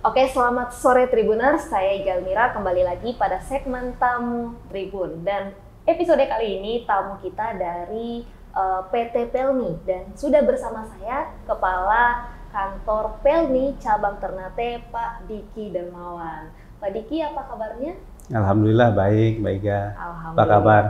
Oke, selamat sore Tribuners. Saya Jalmira kembali lagi pada segmen Tamu Tribun. Dan episode kali ini tamu kita dari PT Pelni dan sudah bersama saya Kepala Kantor Pelni Cabang Ternate, Pak Diki Darmawan. Pak Diki, apa kabarnya? Alhamdulillah baik, Mbak Iga. Apa kabar?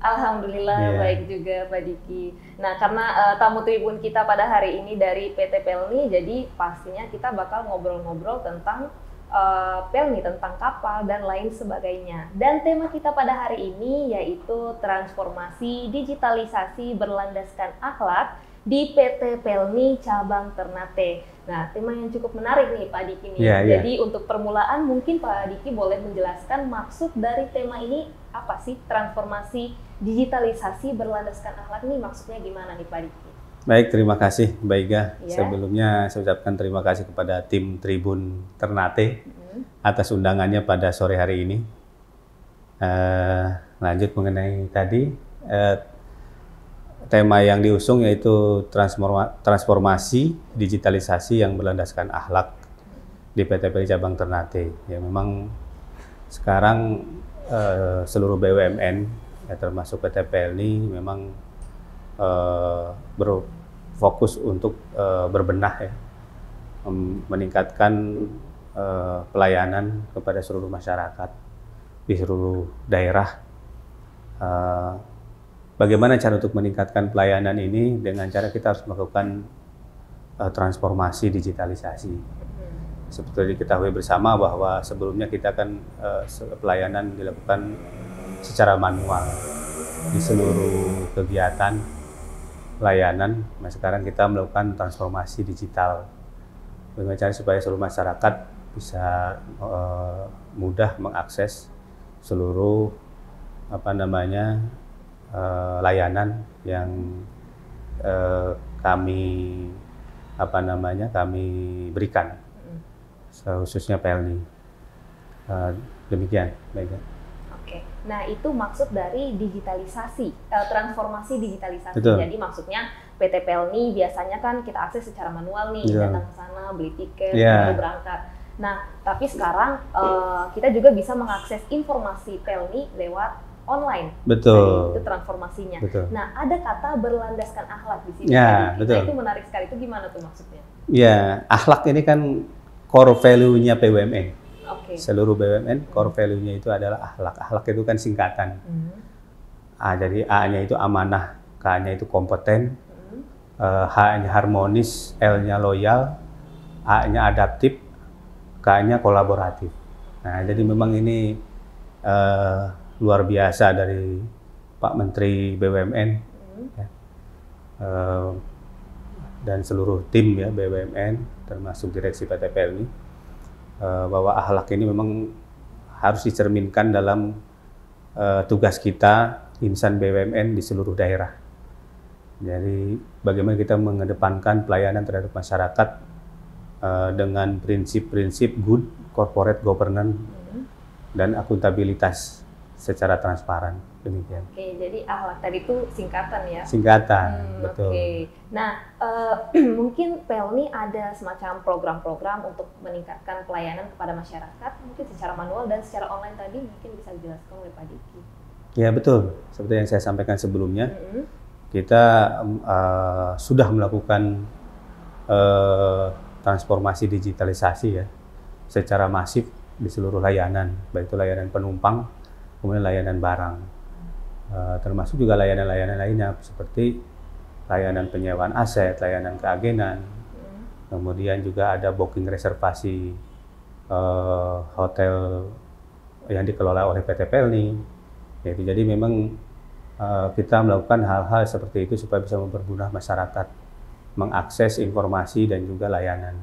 Alhamdulillah baik juga Pak Diki. Nah, karena tamu tribun kita pada hari ini dari PT Pelni, jadi pastinya kita bakal ngobrol-ngobrol tentang Pelni, tentang kapal dan lain sebagainya. Dan tema kita pada hari ini yaitu transformasi digitalisasi berlandaskan akhlak di PT Pelni Cabang Ternate. Nah, tema yang cukup menarik nih Pak Diki nih. Jadi untuk permulaan mungkin Pak Diki boleh menjelaskan maksud dari tema ini apa sih? Transformasi digitalisasi berlandaskan akhlak ini maksudnya gimana nih Pak Diki? Baik, terima kasih Mbak Iga. Sebelumnya saya ucapkan terima kasih kepada tim Tribun Ternate atas undangannya pada sore hari ini. Lanjut mengenai tadi, tema yang diusung yaitu transformasi digitalisasi yang berlandaskan akhlak di PT Pelni Cabang Ternate. Ya, memang sekarang seluruh BUMN ya, termasuk PT Pelni memang berfokus untuk berbenah ya, meningkatkan pelayanan kepada seluruh masyarakat di seluruh daerah. Bagaimana cara untuk meningkatkan pelayanan ini? Dengan cara kita harus melakukan transformasi digitalisasi. Seperti diketahui bersama bahwa sebelumnya kita kan pelayanan dilakukan secara manual di seluruh kegiatan pelayanan. Nah, sekarang kita melakukan transformasi digital. Bagaimana cara supaya seluruh masyarakat bisa mudah mengakses seluruh layanan yang kami berikan, khususnya Pelni. Demikian, baik. Oke, nah itu maksud dari digitalisasi, transformasi digitalisasi. Betul. Jadi maksudnya PT Pelni biasanya kan kita akses secara manual nih, datang ke sana, beli tiket, lalu berangkat. Nah, tapi sekarang kita juga bisa mengakses informasi Pelni lewat online. Betul. Nah, itu transformasinya. Betul. Nah, ada kata berlandaskan akhlak di sini. Ya, betul. Nah, itu menarik sekali. Itu gimana tuh maksudnya? Ya, akhlak ini kan core value-nya BUMN. Seluruh BUMN core value-nya itu adalah akhlak. Akhlak itu kan singkatan. Jadi A-nya itu amanah, K-nya itu kompeten, H-nya harmonis, L-nya loyal, A-nya adaptif, K-nya kolaboratif. Nah, jadi memang ini luar biasa dari Pak Menteri BUMN ya, dan seluruh tim ya BUMN termasuk direksi PT Pelni, bahwa akhlak ini memang harus dicerminkan dalam tugas kita insan BUMN di seluruh daerah. Jadi bagaimana kita mengedepankan pelayanan terhadap masyarakat dengan prinsip-prinsip good corporate governance dan akuntabilitas secara transparan, demikian. Oke, jadi akhlak tadi itu singkatan ya? Singkatan, betul. Oke. Nah, mungkin Pelni ada semacam program-program untuk meningkatkan pelayanan kepada masyarakat, mungkin secara manual dan secara online tadi, mungkin bisa dijelaskan oleh Pak Diki. Ya betul, seperti yang saya sampaikan sebelumnya, kita sudah melakukan transformasi digitalisasi ya, secara masif di seluruh layanan, baik itu layanan penumpang, kemudian layanan barang, termasuk juga layanan-layanan lainnya seperti layanan penyewaan aset, layanan keagenan, kemudian juga ada booking reservasi hotel yang dikelola oleh PT Pelni. Jadi memang kita melakukan hal-hal seperti itu supaya bisa mempermudah masyarakat mengakses informasi dan juga layanan.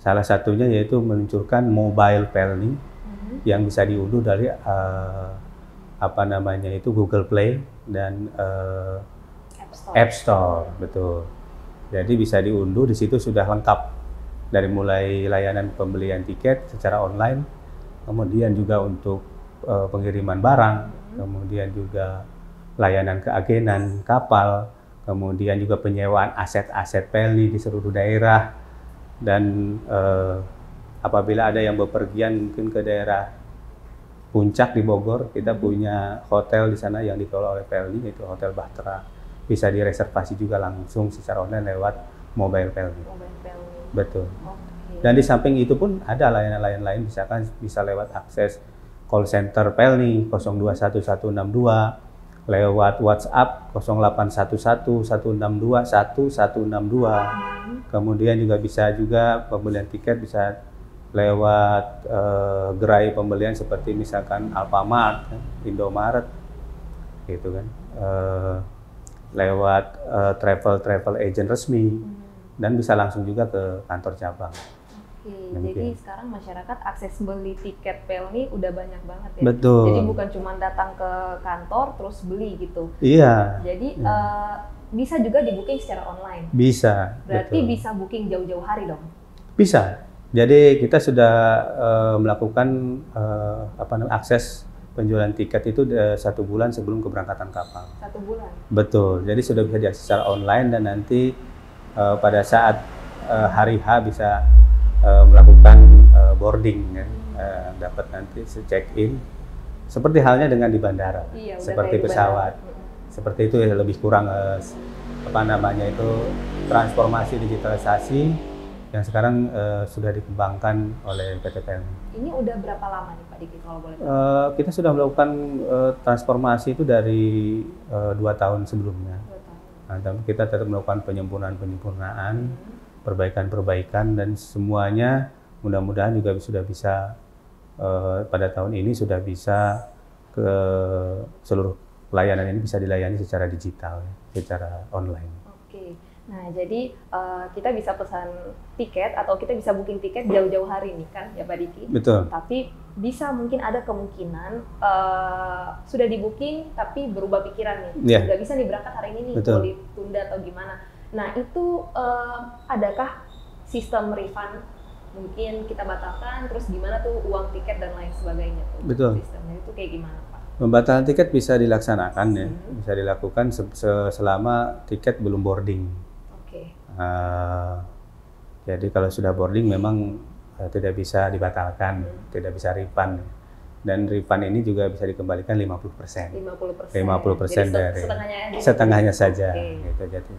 Salah satunya yaitu meluncurkan mobile Pelni yang bisa diunduh dari Google Play dan App Store, betul. Jadi bisa diunduh, di situ sudah lengkap dari mulai layanan pembelian tiket secara online, kemudian juga untuk pengiriman barang, kemudian juga layanan keagenan kapal, kemudian juga penyewaan aset-aset Pelni di seluruh daerah, dan apabila ada yang bepergian mungkin ke daerah Puncak di Bogor, kita punya hotel di sana yang dikelola oleh Pelni, yaitu Hotel Bahtera. Bisa direservasi juga langsung secara online lewat mobile Pelni. Betul. Okay. Dan di samping itu pun ada layanan-layanan lain, misalkan bisa lewat akses call center Pelni 021162, lewat WhatsApp 081116216162. Kemudian juga bisa pembelian tiket bisa lewat gerai pembelian seperti misalkan Alfamart, Indomaret, gitu kan. Lewat travel agent resmi, dan bisa langsung juga ke kantor cabang. Oke, jadi sekarang masyarakat akses beli tiket Pelni udah banyak banget ya. Betul. Jadi bukan cuma datang ke kantor terus beli gitu. Iya. Jadi bisa juga di booking secara online. Bisa. Berarti betul. bisa booking jauh-jauh hari dong. Bisa. Jadi kita sudah melakukan akses penjualan tiket itu 1 bulan sebelum keberangkatan kapal. 1 bulan? Betul, jadi sudah bisa diakses secara online, dan nanti pada saat hari H bisa melakukan boarding, ya. Dapat nanti check-in, seperti halnya dengan di bandara, iya, seperti pesawat. Seperti itu ya, lebih kurang transformasi digitalisasi yang sekarang sudah dikembangkan oleh PT Pelni. Ini udah berapa lama nih Pak Diki kalau boleh tahu? Kita sudah melakukan transformasi itu dari 2 tahun sebelumnya. 2 tahun. Nah, kita tetap melakukan penyempurnaan, perbaikan, dan semuanya mudah-mudahan juga sudah bisa pada tahun ini sudah bisa ke seluruh pelayanan ini bisa dilayani secara digital, secara online. Oke. Nah, jadi kita bisa pesan tiket atau kita bisa booking tiket jauh-jauh hari nih kan ya Pak Diki? Betul. Tapi bisa mungkin ada kemungkinan sudah di booking tapi berubah pikiran nih. Nggak bisa nih berangkat hari ini nih, mau ditunda atau gimana. Nah, itu adakah sistem refund? Mungkin kita batalkan, terus gimana tuh uang tiket dan lain sebagainya tuh? Betul. Sistemnya itu kayak gimana Pak? Pembatalan tiket bisa dilaksanakan ya, bisa dilakukan selama tiket belum boarding. Jadi kalau sudah boarding memang tidak bisa dibatalkan, tidak bisa refund. Dan refund ini juga bisa dikembalikan 50%. 50% dari setengahnya saja. Gitu, jadi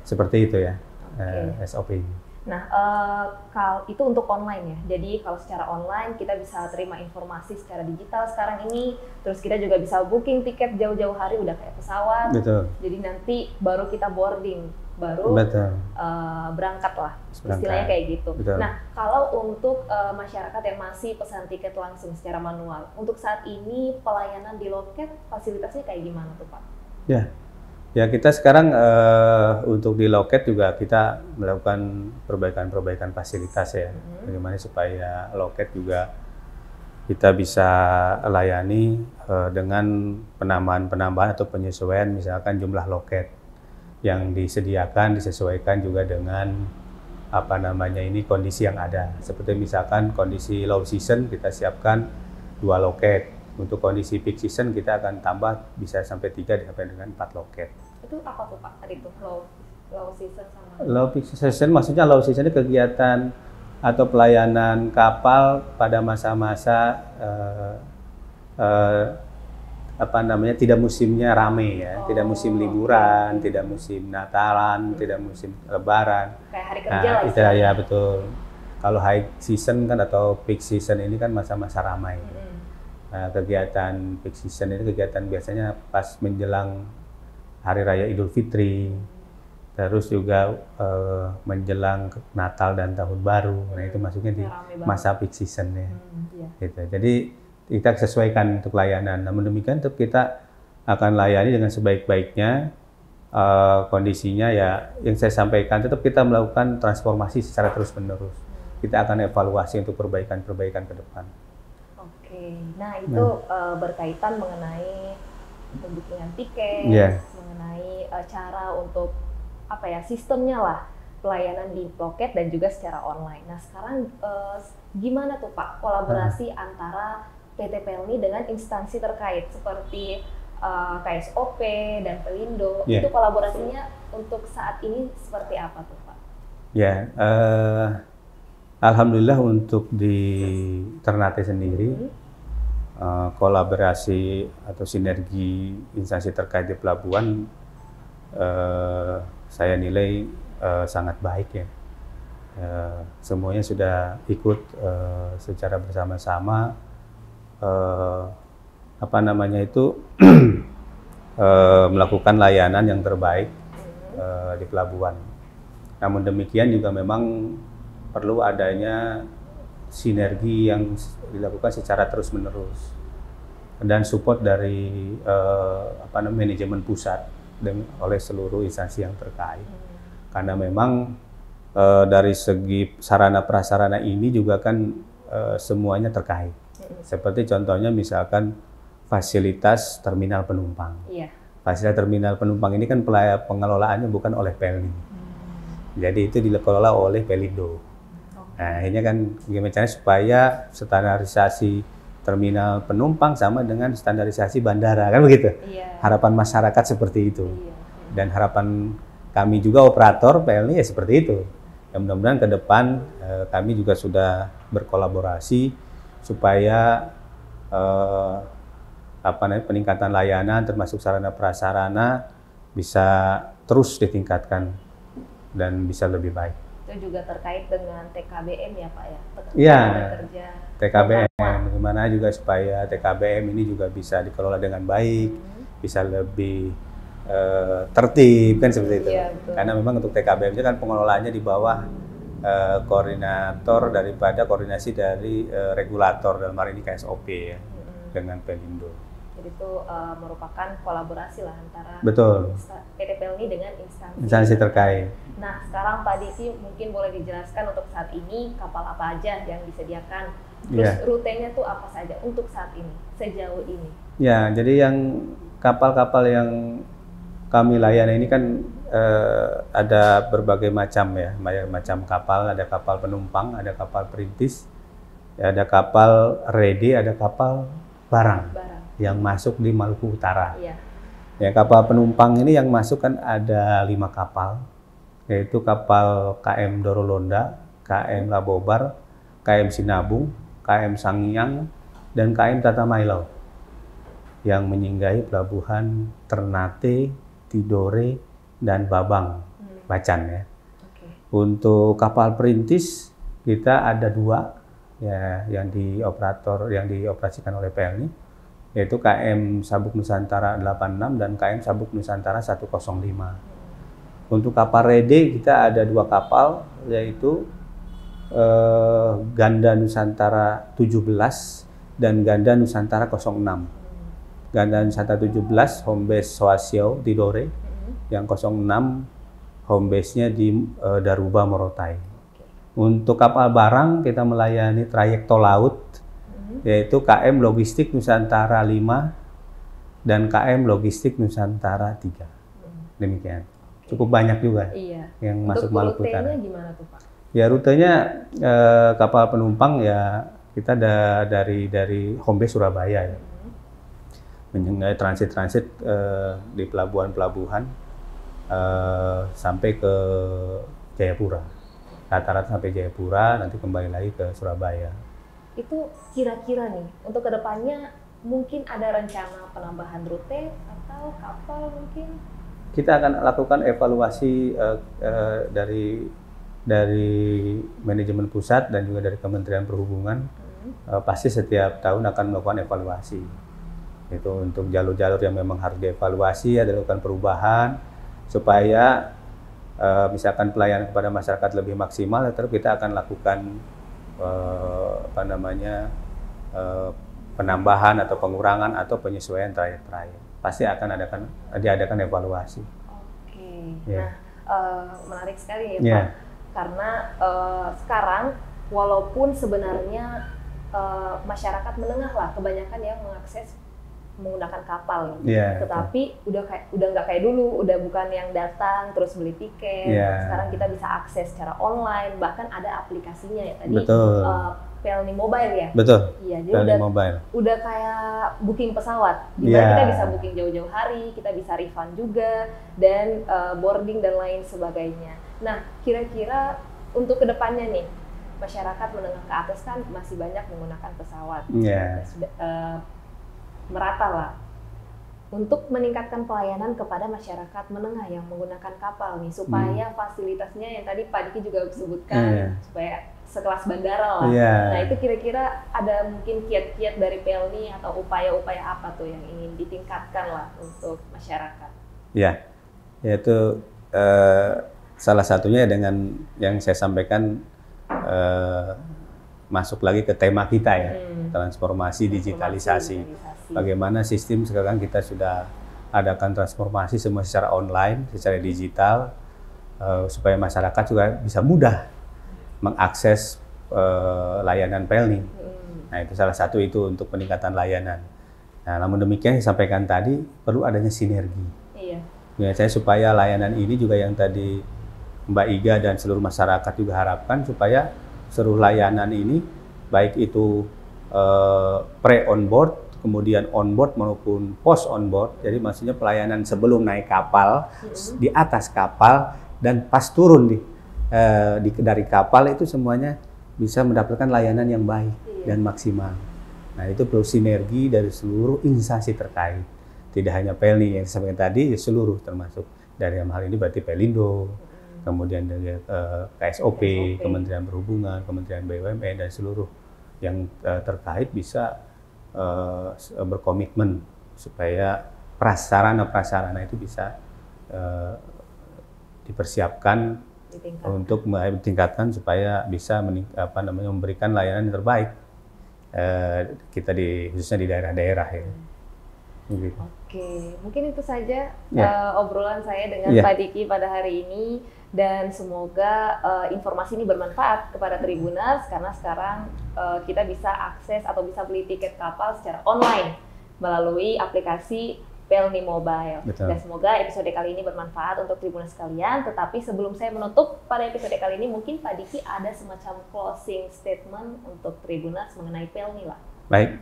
seperti itu ya, SOP. Nah, itu untuk online ya. Jadi kalau secara online kita bisa terima informasi secara digital sekarang ini, terus kita juga bisa booking tiket jauh-jauh hari udah kayak pesawat. Betul. Jadi nanti baru kita boarding, baru berangkat lah, istilahnya kayak gitu. Betul. Nah, kalau untuk masyarakat yang masih pesan tiket langsung secara manual, untuk saat ini pelayanan di loket fasilitasnya kayak gimana tuh Pak? Ya kita sekarang untuk di loket juga kita melakukan perbaikan fasilitas ya. Bagaimana supaya loket juga kita bisa layani dengan penambahan atau penyesuaian, misalkan jumlah loket yang disediakan disesuaikan juga dengan kondisi yang ada. Seperti misalkan kondisi low season kita siapkan 2 loket. Untuk kondisi peak season kita akan tambah bisa sampai 3 sampai dengan 4 loket. Itu apa tuh Pak tadi tuh low season sama? Low peak season maksudnya low season itu kegiatan atau pelayanan kapal pada masa-masa tidak musimnya rame ya, tidak musim liburan, tidak musim Natalan, tidak musim Lebaran. Kayak hari kerja lah istilahnya. Ya betul. Kalau high season kan atau peak season ini kan masa-masa ramai. Nah, kegiatan peak season itu kegiatan biasanya pas menjelang Hari Raya Idul Fitri, terus juga menjelang Natal dan Tahun Baru. Nah itu masuknya di masa peak season ya. Gitu. Jadi kita sesuaikan untuk layanan. Namun demikian tetap kita akan layani dengan sebaik-baiknya. Kondisinya ya yang saya sampaikan, tetap kita melakukan transformasi secara terus-menerus. Kita akan evaluasi untuk perbaikan-perbaikan ke depan. Nah itu berkaitan mengenai pembukingan tiket, mengenai cara untuk sistemnya lah, pelayanan di loket dan juga secara online. Nah sekarang gimana tuh Pak kolaborasi antara PT Pelni dengan instansi terkait seperti KSOP dan Pelindo, itu kolaborasinya untuk saat ini seperti apa tuh Pak? Alhamdulillah untuk di Ternate sendiri, kolaborasi atau sinergi instansi terkait di pelabuhan, saya nilai sangat baik ya. Semuanya sudah ikut secara bersama-sama, melakukan layanan yang terbaik di pelabuhan. Namun demikian juga memang perlu adanya sinergi yang dilakukan secara terus-menerus dan support dari manajemen pusat oleh seluruh instansi yang terkait. Karena memang dari segi sarana prasarana ini juga kan semuanya terkait. Seperti contohnya misalkan fasilitas terminal penumpang. Iya. Fasilitas terminal penumpang ini kan pengelolaannya bukan oleh Pelni. Jadi itu dikelola oleh Pelindo. Nah, ini kan gimana caranya supaya standarisasi terminal penumpang sama dengan standarisasi bandara, kan begitu? Iya. Harapan masyarakat seperti itu. Iya. Dan harapan kami juga operator PLN ya seperti itu. Ya, mudah-mudahan ke depan kami juga sudah berkolaborasi supaya peningkatan layanan termasuk sarana prasarana bisa terus ditingkatkan dan bisa lebih baik. Itu juga terkait dengan TKBM ya Pak ya? Iya, TKBM. Bagaimana juga supaya TKBM ini juga bisa dikelola dengan baik, bisa lebih tertib kan seperti itu. Iya, betul. Karena memang untuk TKBM itu kan pengelolaannya di bawah koordinator daripada koordinasi dari regulator dalam hal ini KSOP ya, dengan Pelindo. Jadi itu merupakan kolaborasi lah antara PT Pelni dengan instansi terkait. Nah, sekarang Pak Diki mungkin boleh dijelaskan untuk saat ini kapal apa aja yang disediakan, terus rutenya tuh apa saja untuk saat ini, sejauh ini? Ya, jadi yang kapal-kapal yang kami layani ini kan ada berbagai macam ya, macam kapal, ada kapal penumpang, ada kapal perintis, ada kapal ready, ada kapal barang. Yang masuk di Maluku Utara. Iya. Ya, kapal penumpang ini yang masuk kan ada 5 kapal, yaitu kapal KM Dorolonda, KM Labobar, KM Sinabung, KM Sangiang, dan KM Tatamailau yang menyinggahi pelabuhan Ternate, Tidore, dan Babang, Bacan ya. Untuk kapal perintis kita ada 2 ya yang dioperasikan oleh PLNI, yaitu KM Sabuk Nusantara 86 dan KM Sabuk Nusantara 105. Untuk kapal ready kita ada 2 kapal, yaitu Ganda Nusantara 17 dan Ganda Nusantara 06. Ganda Nusantara 17 home base Swasio Tidore, yang 06 home base-nya di Daruba Morotai. Untuk kapal barang kita melayani trayek tol laut, yaitu KM Logistik Nusantara 5 dan KM Logistik Nusantara 3. Demikian. Cukup banyak juga yang masuk Maluku Utara. Rutenya gimana tuh Pak? Ya, rutenya kapal penumpang ya kita dari home base Surabaya ya. Menyinggahi transit di pelabuhan-pelabuhan sampai ke Jayapura. Rata-rata sampai Jayapura, nanti kembali lagi ke Surabaya. Itu kira-kira nih, untuk kedepannya mungkin ada rencana penambahan rute atau kapal mungkin? Kita akan lakukan evaluasi dari manajemen pusat dan juga dari Kementerian Perhubungan. Pasti setiap tahun akan melakukan evaluasi. Itu untuk jalur-jalur yang memang harus dievaluasi, ada dilakukan perubahan supaya misalkan pelayanan kepada masyarakat lebih maksimal, terus kita akan lakukan penambahan atau pengurangan atau penyesuaian trayek-trayek. Pasti akan diadakan evaluasi. Oke. Nah, menarik sekali ya Pak. Karena sekarang walaupun sebenarnya masyarakat menengah lah kebanyakan yang mengakses menggunakan kapal nih. Tetapi udah nggak kayak dulu, udah bukan yang datang terus beli tiket. Sekarang kita bisa akses secara online, bahkan ada aplikasinya ya tadi. Pelni Mobile ya. Betul. Iya, jadi udah kayak booking pesawat. Dimana kita bisa booking jauh-jauh hari, kita bisa refund juga dan boarding dan lain sebagainya. Nah, kira-kira untuk kedepannya nih, masyarakat menengah ke atas kan masih banyak menggunakan pesawat. Yeah. Sudah merata lah. Untuk meningkatkan pelayanan kepada masyarakat menengah yang menggunakan kapal nih, supaya fasilitasnya yang tadi Pak Diki juga sebutkan, supaya sekelas bandara lah. Nah itu kira-kira ada mungkin kiat-kiat dari Pelni atau upaya-upaya apa tuh yang ingin ditingkatkan lah untuk masyarakat? Ya, yaitu salah satunya dengan yang saya sampaikan, masuk lagi ke tema kita ya, transformasi digitalisasi. Bagaimana sistem sekarang kita sudah adakan transformasi semua secara online, secara digital, supaya masyarakat juga bisa mudah mengakses layanan Pelni. Nah itu salah satu itu untuk peningkatan layanan. Nah namun demikian yang disampaikan tadi perlu adanya sinergi. Ya, saya supaya layanan ini juga yang tadi Mbak Iga dan seluruh masyarakat juga harapkan supaya seluruh layanan ini baik itu pre-onboard, kemudian onboard maupun post onboard, jadi maksudnya pelayanan sebelum naik kapal, di atas kapal, dan pas turun dari kapal itu semuanya bisa mendapatkan layanan yang baik dan maksimal. Nah itu perlu sinergi dari seluruh instansi terkait, tidak hanya Pelni yang disampaikan tadi, seluruh termasuk dari hal ini berarti Pelindo, kemudian dari KSOP, Kementerian Perhubungan, Kementerian BUMN, dan seluruh yang terkait bisa berkomitmen supaya prasarana itu bisa dipersiapkan untuk ditingkatkan supaya bisa memberikan layanan yang terbaik kita khususnya di daerah-daerah ya. Gitu. Oke, mungkin itu saja obrolan saya dengan Pak Diki pada hari ini, dan semoga informasi ini bermanfaat kepada Tribuners karena sekarang kita bisa akses atau bisa beli tiket kapal secara online melalui aplikasi Pelni Mobile. Betul. Dan semoga episode kali ini bermanfaat untuk Tribuners sekalian. Tetapi sebelum saya menutup pada episode kali ini, mungkin Pak Diki ada semacam closing statement untuk Tribuners mengenai Pelni lah. Baik.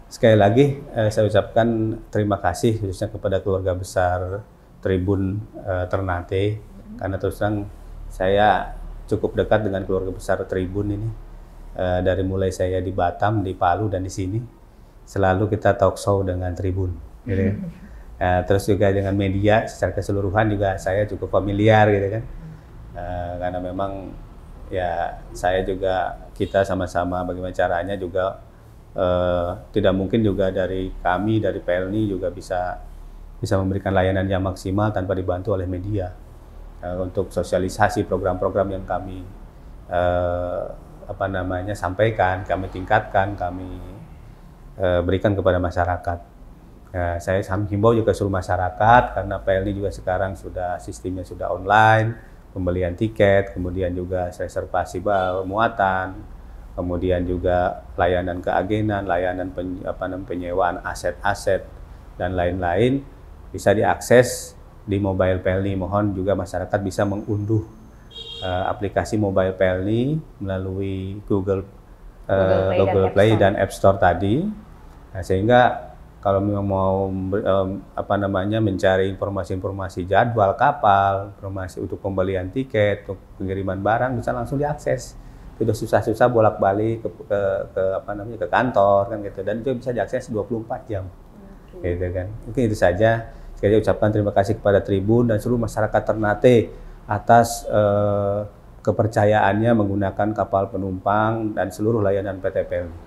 Sekali lagi saya ucapkan terima kasih khususnya kepada keluarga besar Tribun Ternate, karena terus terang saya cukup dekat dengan keluarga besar Tribun ini, dari mulai saya di Batam, di Palu, dan di sini selalu kita talk show dengan Tribun, gitu. Terus juga dengan media secara keseluruhan juga saya cukup familiar, gitu kan, karena memang ya saya juga kita sama-sama bagaimana caranya juga tidak mungkin juga dari kami dari Pelni juga bisa memberikan layanan yang maksimal tanpa dibantu oleh media untuk sosialisasi program-program yang kami sampaikan, kami tingkatkan, kami berikan kepada masyarakat. Saya himbau juga seluruh masyarakat karena Pelni juga sekarang sistemnya sudah online, pembelian tiket, kemudian juga reservasi muatan, kemudian juga layanan keagenan, layanan penyewaan aset-aset dan lain-lain bisa diakses di mobile Pelni. Mohon juga masyarakat bisa mengunduh aplikasi mobile Pelni melalui Google Play dan App Store tadi. Nah, sehingga kalau memang mau mencari informasi-informasi jadwal kapal, informasi untuk pembelian tiket, untuk pengiriman barang bisa langsung diakses. Tidak susah-susah bolak-balik ke kantor kan gitu, dan itu bisa diakses 24 jam. Gitu kan. Mungkin itu saja. Sekali ucapkan terima kasih kepada Tribun dan seluruh masyarakat Ternate atas kepercayaannya menggunakan kapal penumpang dan seluruh layanan PT Pelni.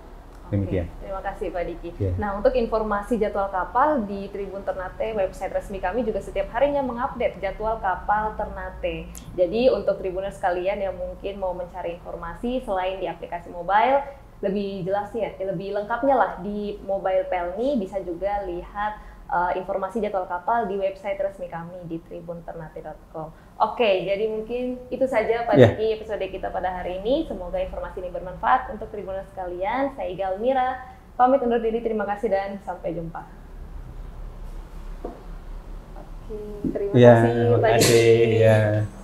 Demikian. Terima kasih Pak Diki. Nah, untuk informasi jadwal kapal di Tribun Ternate, website resmi kami juga setiap harinya mengupdate jadwal kapal Ternate. Jadi untuk Tribuners sekalian yang mungkin mau mencari informasi selain di aplikasi mobile, lebih jelasnya, lebih lengkapnya lah di mobile Pelni, bisa juga lihat informasi jadwal kapal di website resmi kami di tribunternate.com. Oke, jadi mungkin itu saja Pak Diki episode kita pada hari ini. Semoga informasi ini bermanfaat untuk Tribuners sekalian. Saya Iga Almira, pamit undur diri. Terima kasih dan sampai jumpa. Oke, terima kasih Pak Diki.